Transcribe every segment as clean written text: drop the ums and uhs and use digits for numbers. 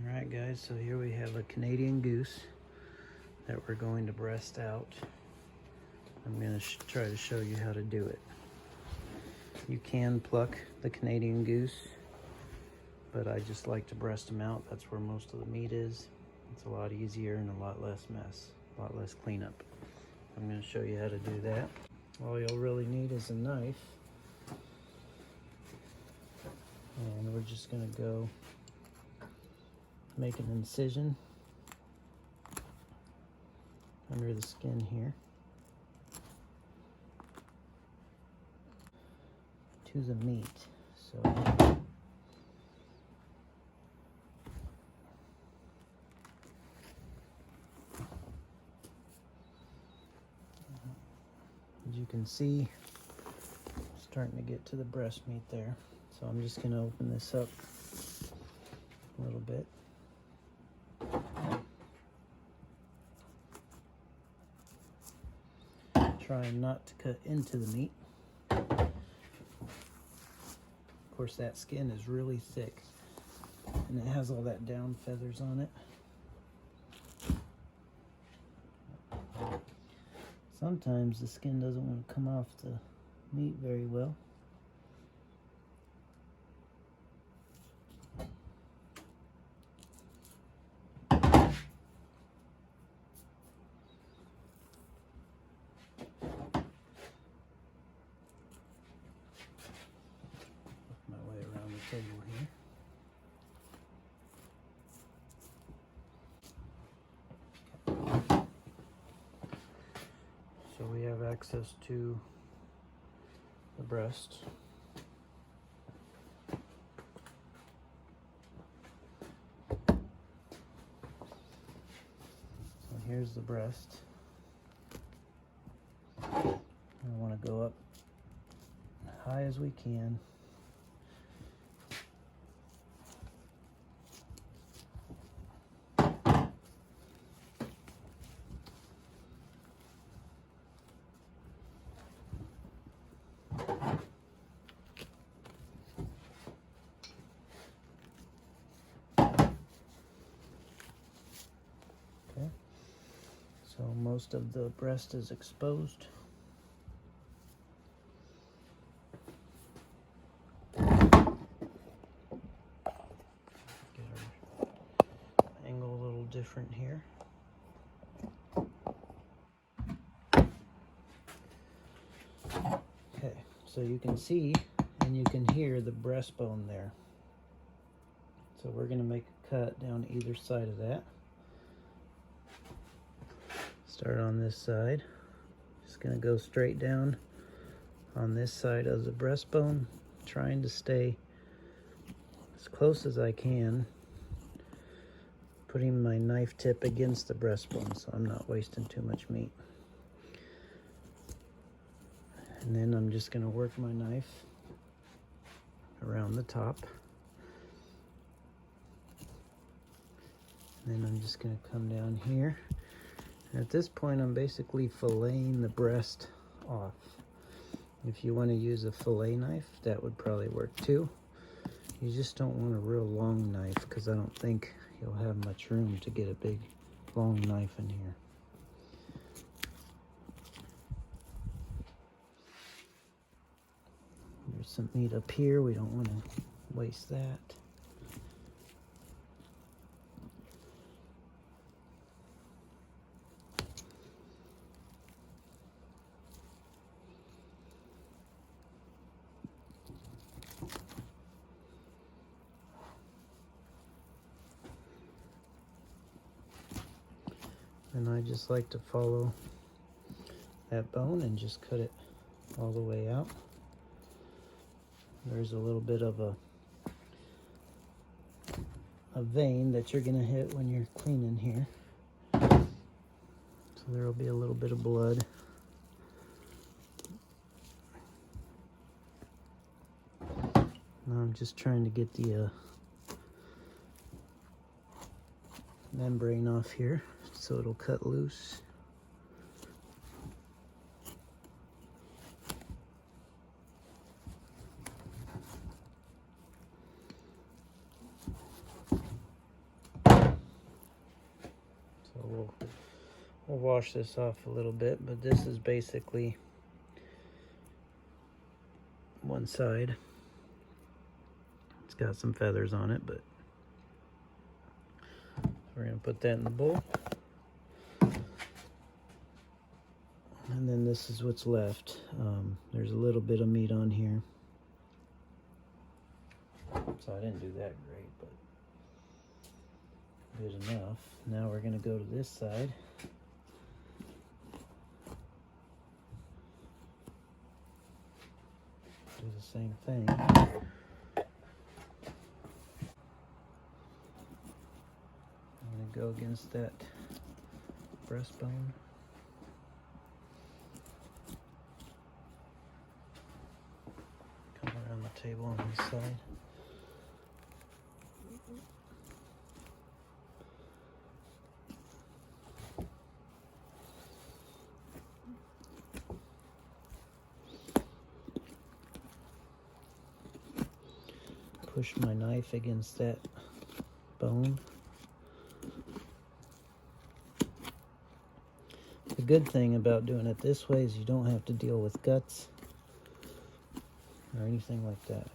Alright guys, so here we have a Canadian goose that we're going to breast out. I'm going to try to show you how to do it. You can pluck the Canadian goose, but I just like to breast them out. That's where most of the meat is. It's a lot easier and a lot less mess, a lot less cleanup. I'm going to show you how to do that. All you'll really need is a knife. And we're just going to go make an incision under the skin here to the meat. So as you can see, starting to get to the breast meat there. So I'm just going to open this up a little bit. Trying not to cut into the meat. Of course, that skin is really thick and it has all that down feathers on it. Sometimes the skin doesn't want to come off the meat very well. Table here. So we have access to the breast. So here's the breast. I want to go up as high as we can. So most of the breast is exposed. Get our angle a little different here. Okay, so you can see and you can hear the breastbone there. So we're going to make a cut down either side of that. Start on this side. Just going to go straight down on this side of the breastbone, trying to stay as close as I can, putting my knife tip against the breastbone so I'm not wasting too much meat. And then I'm just going to work my knife around the top. And then I'm just going to come down here. And at this point, I'm basically filleting the breast off. If you want to use a fillet knife, that would probably work too. You just don't want a real long knife because I don't think you'll have much room to get a big, long knife in here. There's some meat up here. We don't want to waste that. And I just like to follow that bone and just cut it all the way out. There's a little bit of a vein that you're gonna hit when you're cleaning here. So there will be a little bit of blood. Now I'm just trying to get the membrane off here so it'll cut loose. We'll wash this off a little bit, but this is basically one side. It's got some feathers on it, but we're gonna put that in the bowl. And then this is what's left. There's a little bit of meat on here. So I didn't do that great, but good enough. Now we're gonna go to this side. Do the same thing. I'm gonna go against that breastbone. Come around the table on this side. Push my knife against that bone. The good thing about doing it this way is you don't have to deal with guts or anything like that.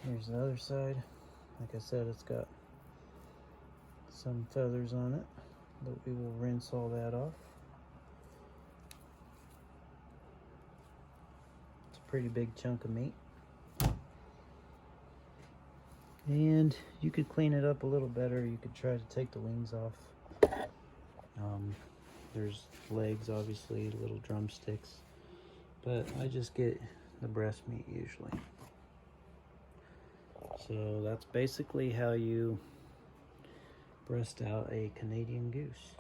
Here's the other side. Like I said, it's got some feathers on it, but we will rinse all that off. It's a pretty big chunk of meat. And you could clean it up a little better. You could try to take the wings off. There's legs, obviously, little drumsticks, but I just get the breast meat usually. So that's basically how you breast out a Canadian goose.